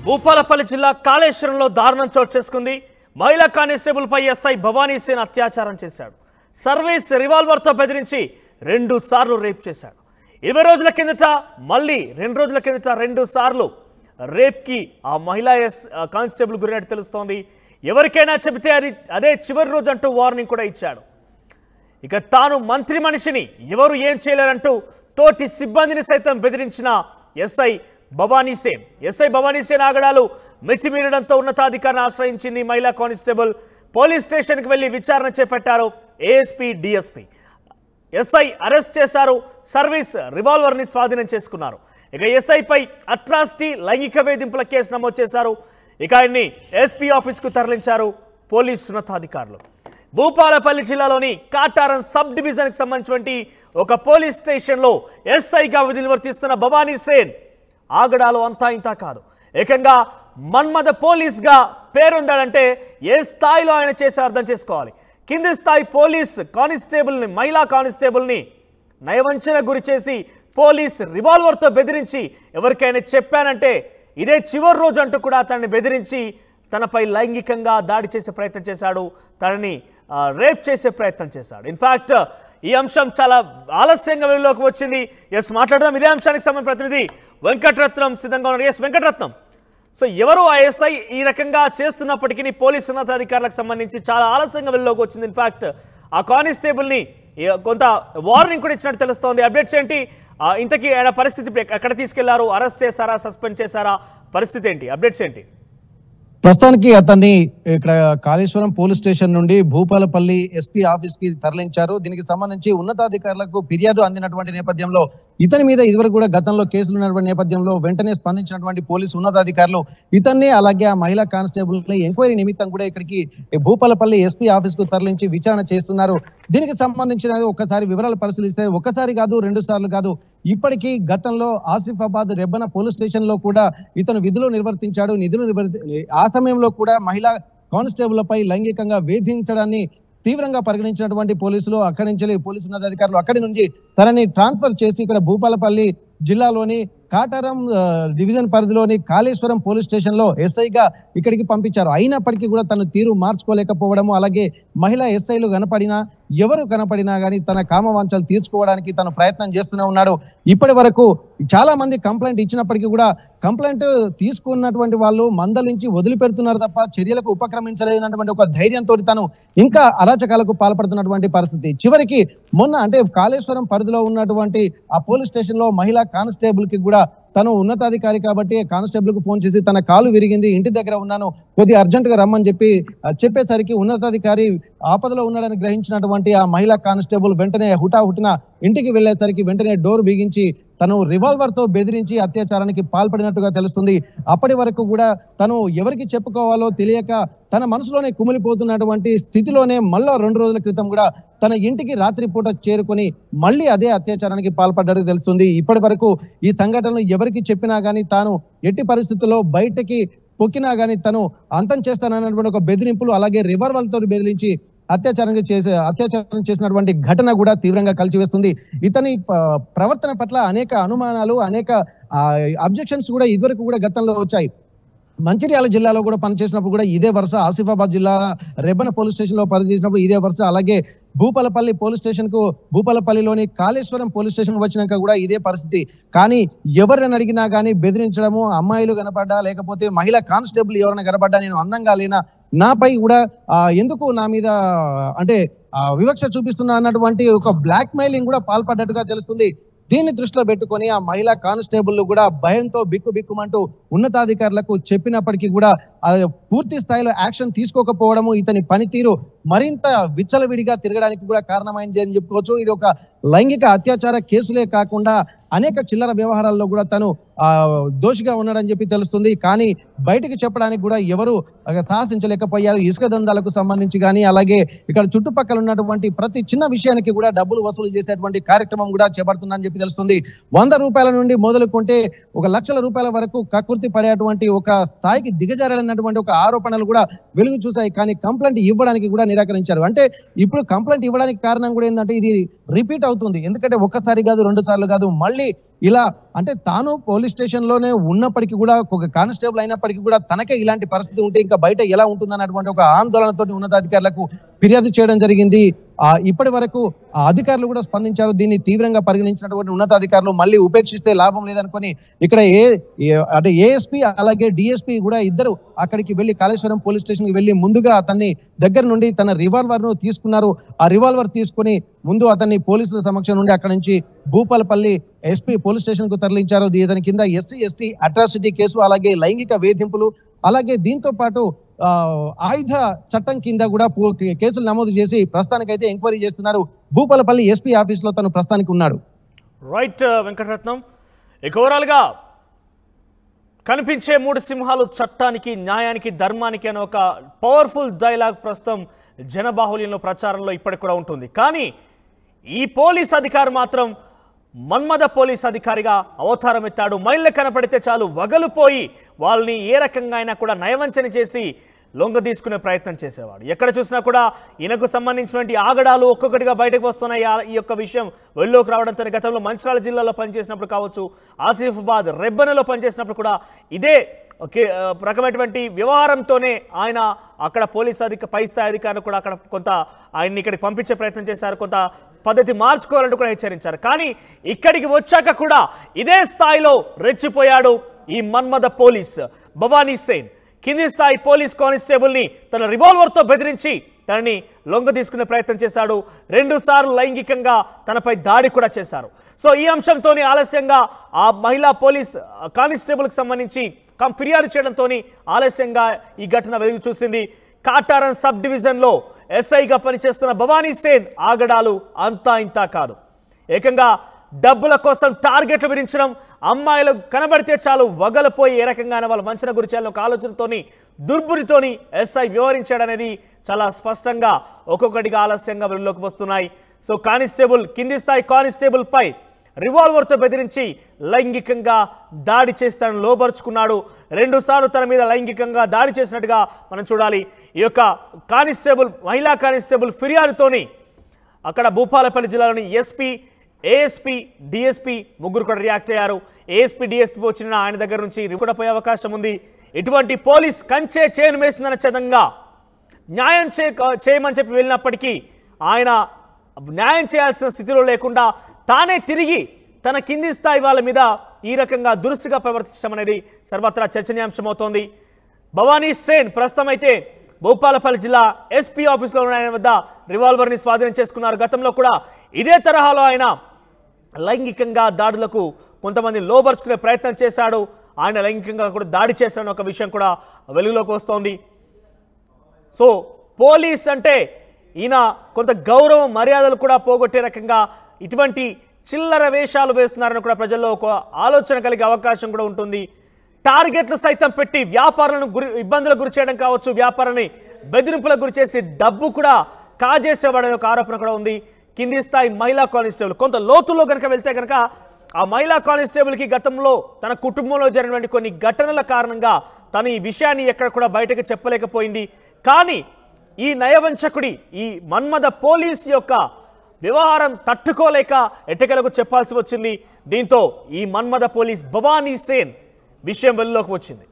భూపాలపల్లి జిల్లా కాళేశ్వరంలో దారుణం చోటు చేసుకుంది. మహిళా కానిస్టేబుల్ పై ఎస్ఐ భవానీ సేన్ అత్యాచారం చేశాడు. సర్వీస్ రివాల్వర్తో బెదిరించి 2 సార్లు రేప్ చేశాడు. 20 రోజుల కిందట మళ్ళీ 2 రోజుల కిందట 2 సార్లు రేప్కి ఆ మహిళా కానిస్టేబుల్ గురైనట్టు తెలుస్తోంది. ఎవరికైనా చెబితే అదే చివరి రోజు అంటూ వార్నింగ్ కూడా ఇచ్చాడు. ఇక తాను మంత్రి మనిషిని ఎవరు ఏం చేయలేరంటూ తోటి సిబ్బందిని సైతం బెదిరించిన ఎస్ఐ భవానీ సేన్ ఆగడాలు మితిమీరడంతో ఉన్నతాధికారిని ఆశ్రయించింది మహిళా కానిస్టేబుల్. పోలీస్ స్టేషన్కి వెళ్లి విచారణ చేపట్టారు ఏఎస్పీ, డిఎస్పీ. ఎస్ఐ అరెస్ట్ చేశారు. సర్వీస్ రివాల్వర్ని స్వాధీనం చేసుకున్నారు. ఇక ఎస్ఐపై అట్రాసిటీ, లైంగిక వేధింపుల కేసు నమోదు చేశారు. ఇక ఆయన్ని ఎస్పీ ఆఫీస్కు తరలించారు పోలీసు ఉన్నతాధికారులు. భూపాలపల్లి జిల్లాలోని కాటారం సబ్ డివిజన్కి సంబంధించినటువంటి ఒక పోలీస్ స్టేషన్లో ఎస్ఐగా విధులు నిర్వర్తిస్తున్న భవానీ సేన్ ఆగడాలు అంతా ఇంతా కాదు. ఏకంగా మన్మథ పోలీస్గా పేరొందాడంటే ఏ స్థాయిలో ఆయన చేసి అర్థం చేసుకోవాలి. కింది స్థాయి పోలీస్ కానిస్టేబుల్ని, మహిళా కానిస్టేబుల్ని నయవంచన గురి చేసి పోలీస్ రివాల్వర్తో బెదిరించి ఎవరికైనా చెప్పానంటే ఇదే చివరి రోజు అంటూ కూడా తనని బెదిరించి తనపై లైంగికంగా దాడి చేసే ప్రయత్నం చేశాడు. తనని రేప్ చేసే ప్రయత్నం చేశాడు. ఇన్ఫాక్ట్ ఈ అంశం చాలా ఆలస్యంగా వెలుగులోకి వచ్చింది. మాట్లాడదాం. ఇదే అంశానికి సంబంధించిన ప్రతినిధి వెంకటరత్నం సిద్ధంగా ఉన్నారు. వెంకటరత్నం, సో ఎవరు ఆ ఎస్ఐ ఈ రకంగా చేస్తున్నప్పటికీ పోలీసు ఉన్నతాధికారులకు సంబంధించి చాలా ఆలస్యంగా వెలుగులోకి వచ్చింది. ఇన్ఫాక్ట్ ఆ కానిస్టేబుల్ని కొంత వార్నింగ్ కూడా ఇచ్చినట్టు తెలుస్తోంది. అప్డేట్స్ ఏంటి? ఇంతకీ ఆయన పరిస్థితి ఎక్కడ తీసుకెళ్లారు? అరెస్ట్ చేశారా? సస్పెండ్ చేశారా? పరిస్థితి ఏంటి? అప్డేట్స్ ఏంటి? ప్రస్తుతానికి అతన్ని ఇక్కడ కాళేశ్వరం పోలీస్ స్టేషన్ నుండి భూపాలపల్లి ఎస్పీ ఆఫీస్ కి తరలించారు. దీనికి సంబంధించి ఉన్నతాధికారులకు ఫిర్యాదు అందినటువంటి నేపథ్యంలో ఇతని మీద ఇదివరకు కూడా గతంలో కేసులు ఉన్నటువంటి నేపథ్యంలో వెంటనే స్పందించినటువంటి పోలీసు ఉన్నతాధికారులు ఇతన్ని అలాగే ఆ మహిళా కానిస్టేబుల్ ని ఎంక్వైరీ నిమిత్తం కూడా ఇక్కడికి భూపాలపల్లి ఎస్పీ ఆఫీస్ కు తరలించి విచారణ చేస్తున్నారు. దీనికి సంబంధించిన ఒక్కసారి వివరాలు పరిశీలిస్తే ఒక్కసారి కాదు, 2 సార్లు కాదు, ఇప్పటికీ గతంలో ఆసిఫాబాద్ రెబ్బన పోలీస్ స్టేషన్ లో కూడా ఇతను విధులు నిర్వర్తించాడు. ఆ సమయంలో కూడా మహిళా కానిస్టేబుల్పై లైంగికంగా వేధించడాన్ని తీవ్రంగా పరిగణించినటువంటి పోలీసులు అక్కడి నుంచి పోలీసు ఉన్నతాధికారులు అక్కడి నుంచి తనని ట్రాన్స్ఫర్ చేసి ఇక్కడ భూపాలపల్లి జిల్లాలోని కాటారం డివిజన్ పరిధిలోని కాళేశ్వరం పోలీస్ స్టేషన్ లో ఎస్ఐగా ఇక్కడికి పంపించారు. అయినప్పటికీ కూడా తను తీరు మార్చుకోలేకపోవడము, అలాగే మహిళా ఎస్ఐలు ఎవరు కనపడినా కానీ తన కామవాంఛలు తీర్చుకోవడానికి తను ప్రయత్నం చేస్తూనే ఉన్నాడు. ఇప్పటి వరకు చాలా మంది కంప్లైంట్ ఇచ్చినప్పటికీ కూడా కంప్లైంట్ తీసుకున్నటువంటి వాళ్ళు మందలించి వదిలిపెడుతున్నారు తప్ప చర్యలకు ఉపక్రమించలేదన్నటువంటి ఒక ధైర్యంతో తను ఇంకా అరాచకాలకు పాల్పడుతున్నటువంటి పరిస్థితి. చివరికి మొన్న అంటే కాళేశ్వరం పరిధిలో ఉన్నటువంటి ఆ పోలీస్ స్టేషన్ లో మహిళా కానిస్టేబుల్ కి కూడా తను ఉన్నతాధికారి కాబట్టి కానిస్టేబుల్ కు ఫోన్ చేసి తన కాలు విరిగింది, ఇంటి దగ్గర ఉన్నాను, కొద్దిగా అర్జెంట్ గా రమ్మని చెప్పేసరికి ఉన్నతాధికారి ఆపదలో ఉన్నాడని గ్రహించినటువంటి ఆ మహిళా కానిస్టేబుల్ వెంటనే హుటాహుటిన ఇంటికి వెళ్లేసరికి వెంటనే డోర్ బిగించి తను రివాల్వర్ తో బెదిరించి అత్యాచారానికి పాల్పడినట్టుగా తెలుస్తుంది. అప్పటి వరకు కూడా తను ఎవరికి చెప్పుకోవాలో తెలియక తన మనసులోనే కుమిలిపోతున్నటువంటి స్థితిలోనే మళ్ళా 2 రోజుల క్రితం కూడా తన ఇంటికి రాత్రిపూట చేరుకొని మళ్ళీ అదే అత్యాచారానికి పాల్పడ్డట్టు తెలుస్తుంది. ఇప్పటి వరకు ఈ సంఘటనలు ఎవరికి చెప్పినా గానీ తాను ఎట్టి పరిస్థితుల్లో బయటకి పొక్కినా గానీ తను అంతం చేస్తానన్నటువంటి ఒక బెదిరింపులు అలాగే రివాల్వర్తో బెదిరించి అత్యాచారం చేసినటువంటి ఘటన కూడా తీవ్రంగా కలిచివేస్తుంది. ఇతని ప్రవర్తన పట్ల అనేక అనుమానాలు, అనేక అబ్జెక్షన్స్ కూడా ఇదివరకు కూడా గతంలో వచ్చాయి. మంచిర్యాల జిల్లాలో కూడా పనిచేసినప్పుడు కూడా ఇదే వరుస, ఆసిఫాబాద్ జిల్లా రెబ్బన పోలీస్ స్టేషన్ లో పనిచేసినప్పుడు ఇదే వరుస, అలాగే భూపాలపల్లి పోలీస్ స్టేషన్ కు భూపాలపల్లిలోని కాళేశ్వరం పోలీస్ స్టేషన్ వచ్చినాక కూడా ఇదే పరిస్థితి. కానీ ఎవరిని అడిగినా కానీ బెదిరించడము, అమ్మాయిలు కనపడ్డా లేకపోతే మహిళా కానిస్టేబుల్ ఎవరైనా కనపడ్డా నేను అందంగా లేనా, నాపై కూడా ఎందుకు నా మీద అంటే వివక్ష చూపిస్తున్నా అన్నటువంటి ఒక బ్లాక్ మెయిలింగ్ కూడా పాల్పడ్డట్టుగా తెలుస్తుంది. దీన్ని దృష్టిలో పెట్టుకొని ఆ మహిళా కానిస్టేబుల్ కూడా భయంతో బిక్కుబిక్కుమంటూ ఉన్నతాధికారులకు చెప్పినప్పటికీ కూడా పూర్తి స్థాయిలో యాక్షన్ తీసుకోకపోవడము ఇతని పనితీరు మరింత విచ్చలవిడిగా తిరగడానికి కూడా కారణమైంది అని చెప్పుకోవచ్చు. ఇది ఒక లైంగిక అత్యాచార కేసులే కాకుండా అనేక చిల్లర వ్యవహారాల్లో కూడా తను దోషిగా ఉన్నాడని చెప్పి తెలుస్తుంది. కానీ బయటికి చెప్పడానికి కూడా ఎవరు సాహసించలేకపోయారు. ఇసుక దందాలకు సంబంధించి కానీ అలాగే ఇక్కడ చుట్టుపక్కల ఉన్నటువంటి ప్రతి చిన్న విషయానికి కూడా డబ్బులు వసూలు చేసేటువంటి కార్యక్రమం కూడా చేపడుతుందని చెప్పి తెలుస్తుంది. 100 రూపాయల నుండి మొదలుకుంటే 1 లక్షల రూపాయల వరకు కక్కుర్తి పడేటువంటి ఒక స్థాయికి దిగజారనటువంటి ఒక ఆరోపణలు కూడా వెలుగు చూశాయి. కానీ కంప్లైంట్ ఇవ్వడానికి కూడా నిరాకరించారు. అంటే ఇప్పుడు కంప్లైంట్ ఇవ్వడానికి కారణం కూడా ఏంటంటే ఇది రిపీట్ అవుతుంది. ఎందుకంటే ఒక్కసారి కాదు, 2 సార్లు కాదు, మళ్ళీ ఇలా అంటే తాను పోలీస్ స్టేషన్ లోనే ఉన్నప్పటికీ కూడా ఒక కానిస్టేబుల్ అయినప్పటికీ కూడా తనకే ఇలాంటి పరిస్థితి ఉంటే ఇంకా బయట ఎలా ఉంటుందన్నటువంటి ఒక ఆందోళనతో ఉన్నతాధికారులకు ఫిర్యాదు చేయడం జరిగింది. ఇప్పటి వరకు అధికారులు కూడా స్పందించారు. దీన్ని తీవ్రంగా పరిగణించినటువంటి ఉన్నతాధికారులు మళ్ళీ ఉపేక్షిస్తే లాభం లేదనుకొని ఇక్కడ అంటే ఏఎస్పీ అలాగే డిఎస్పీ కూడా ఇద్దరు అక్కడికి వెళ్లి కాళేశ్వరం పోలీస్ స్టేషన్ కి వెళ్లి ముందుగా అతన్ని దగ్గర నుండి తన రివాల్వర్ ను తీసుకున్నారు. ఆ రివాల్వర్ తీసుకుని ముందు అతన్ని పోలీసుల సమక్షం నుండి అక్కడి నుంచి భూపాలపల్లి ఎస్పీ పోలీస్ స్టేషన్ కు తరలించారు. దీని కింద ఎస్సీ ఎస్టీ అట్రాసిటీ కేసు అలాగే లైంగిక వేధింపులు అలాగే దీంతో పాటు ఆయుధ చట్టం కింద కూడా కేసులు నమోదు చేసి ప్రస్తుతానికైతే ఎంక్వైరీ చేస్తున్నారు. భూపాలపల్లి ఎస్పీ ఆఫీస్ లో తను ప్రస్తుతానికి ఉన్నాడు. రైట్ వెంకటరత్నం, ఇక ఓవరాల్ గా కనిపించే మూడు సింహాలు చట్టానికి న్యాయానికి ధర్మానికి అనే ఒక పవర్ఫుల్ డైలాగ్ ప్రస్తుతం జనబాహుల్యంలో ప్రచారంలో ఇప్పటికి కూడా ఉంటుంది. కానీ ఈ పోలీస్ అధికారి మాత్రం మన్మథ పోలీస్ అధికారిగా అవతారం ఎత్తాడు. మహిళలు కనపడితే చాలు వగలుపోయి వాళ్ళని ఏ రకంగా అయినా కూడా నయవంచన చేసి లొంగ తీసుకునే ప్రయత్నం చేసేవాడు. ఎక్కడ చూసినా కూడా ఈయనకు సంబంధించినటువంటి ఆగడాలు ఒక్కొక్కటిగా బయటకు వస్తున్నాయి. ఈ యొక్క విషయం వెల్లోకి రావడంతో గతంలో మంచిర్యాల జిల్లాలో పనిచేసినప్పుడు కావచ్చు, ఆసిఫాబాద్ రెబ్బెనలో పనిచేసినప్పుడు కూడా ఇదే రకమైనటువంటి వ్యవహారంతోనే ఆయన అక్కడ పోలీస్ పై స్థాయి అధికారులు కూడా అక్కడ కొంత ఆయన్ని ఇక్కడికి పంపించే ప్రయత్నం చేశారు. కొంత పద్ధతి మార్చుకోవాలంటూ కూడా హెచ్చరించారు. కానీ ఇక్కడికి వచ్చాక కూడా ఇదే స్థాయిలో రెచ్చిపోయాడు ఈ మన్మథ పోలీస్ భవానీ సేన్. కింది స్థాయి పోలీస్ కానిస్టేబుల్ని తన రివాల్వర్తో బెదిరించి తనని లొంగ తీసుకునే ప్రయత్నం చేశాడు. 2 సార్లు లైంగికంగా తనపై దాడి కూడా చేశారు. సో ఈ అంశంతోనే ఆలస్యంగా ఆ మహిళా పోలీస్ కానిస్టేబుల్కి సంబంధించి ఫిర్యాదు చేయడంతో ఆలస్యంగా ఈ ఘటన వెలుగు చూసింది. కాటారం సబ్ డివిజన్లో ఎస్ఐగా పనిచేస్తున్న భవానీ సేన్ ఆగడాలు అంతా ఇంతా కాదు. ఏకంగా డబ్బుల కోసం టార్గెట్లు విధించడం, అమ్మాయిలు కనబడితే చాలు వగలపోయి ఏ రకంగా వాళ్ళ వంచన గురి చేయాలని ఒక ఆలోచనతోని దుర్బురితోని ఎస్ఐ వ్యవహరించాడు అనేది చాలా స్పష్టంగా ఒక్కొక్కటిగా ఆలస్యంగా వెలుగులోకి వస్తున్నాయి. సో కానిస్టేబుల్ కింది స్థాయి కానిస్టేబుల్ పై రివాల్వర్తో బెదిరించి లైంగికంగా దాడి చేస్తానని లోపరుచుకున్నాడు. 2 సార్లు తన మీద లైంగికంగా దాడి చేసినట్టుగా మనం చూడాలి. ఈ యొక్క కానిస్టేబుల్ మహిళా కానిస్టేబుల్ ఫిర్యాదుతోని అక్కడ భూపాలపల్లి జిల్లాలోని ఎస్పీ ఏఎస్పీ డిఎస్పీ ముగ్గురు కూడా రియాక్ట్ అయ్యారు. ఏఎస్పీ డిఎస్పీ వచ్చిన ఆయన దగ్గర నుంచి కూడా పోయే అవకాశం ఉంది. ఇటువంటి పోలీస్ కంచే చేను వేస్తుందన్న చదంగా న్యాయం చేయమని చెప్పి వెళ్ళినప్పటికీ ఆయన న్యాయం చేయాల్సిన స్థితిలో లేకుండా తానే తిరిగి తన కింది స్థాయి వాళ్ళ మీద ఈ రకంగా దురుసుగా ప్రవర్తించడం అనేది సర్వత్రా చర్చనీయాంశమవుతోంది. భవానీ సేన్ ప్రస్తుతం అయితే భూపాలపల్లి జిల్లా ఎస్పీ ఆఫీస్లో ఉన్న ఆయన వద్ద రివాల్వర్ని స్వాధీనం చేసుకున్నారు. గతంలో కూడా ఇదే తరహాలో ఆయన లైంగికంగా దాడులకు కొంతమంది లోబర్చుకునే ప్రయత్నం చేశాడు. ఆయన లైంగికంగా కూడా దాడి చేశాడన్న ఒక విషయం కూడా వెలుగులోకి వస్తోంది. సో పోలీస్ అంటే ఈయన కొంత గౌరవం మర్యాదలు కూడా పోగొట్టే రకంగా ఇటువంటి చిల్లర వేషాలు వేస్తున్నారని కూడా ప్రజల్లో ఒక ఆలోచన కలిగే అవకాశం కూడా ఉంటుంది. టార్గెట్లు సైతం పెట్టి వ్యాపారులను ఇబ్బందులకు గురి చేయడం కావచ్చు, వ్యాపారాన్ని బెదిరింపులకు గురి చేసి డబ్బు కూడా కాజేసేవాడనే ఒక ఆరోపణ కూడా ఉంది. కింది స్థాయి మహిళా కానిస్టేబుల్ కొంత లోతుల్లో కనుక వెళ్తే కనుక ఆ మహిళా కానిస్టేబుల్కి గతంలో తన కుటుంబంలో జరిగినటువంటి కొన్ని ఘటనల కారణంగా తను ఈ విషయాన్ని ఎక్కడ కూడా బయటకు చెప్పలేకపోయింది. కానీ ఈ నయవంచకుడి ఈ మన్మథ పోలీస్ యొక్క వ్యవహారం తట్టుకోలేక ఎట్టకేలకు చెప్పాల్సి వచ్చింది. దీంతో ఈ మన్మథ పోలీస్ భవానీ సేన్ విషయం వెలుగులోకి వచ్చింది.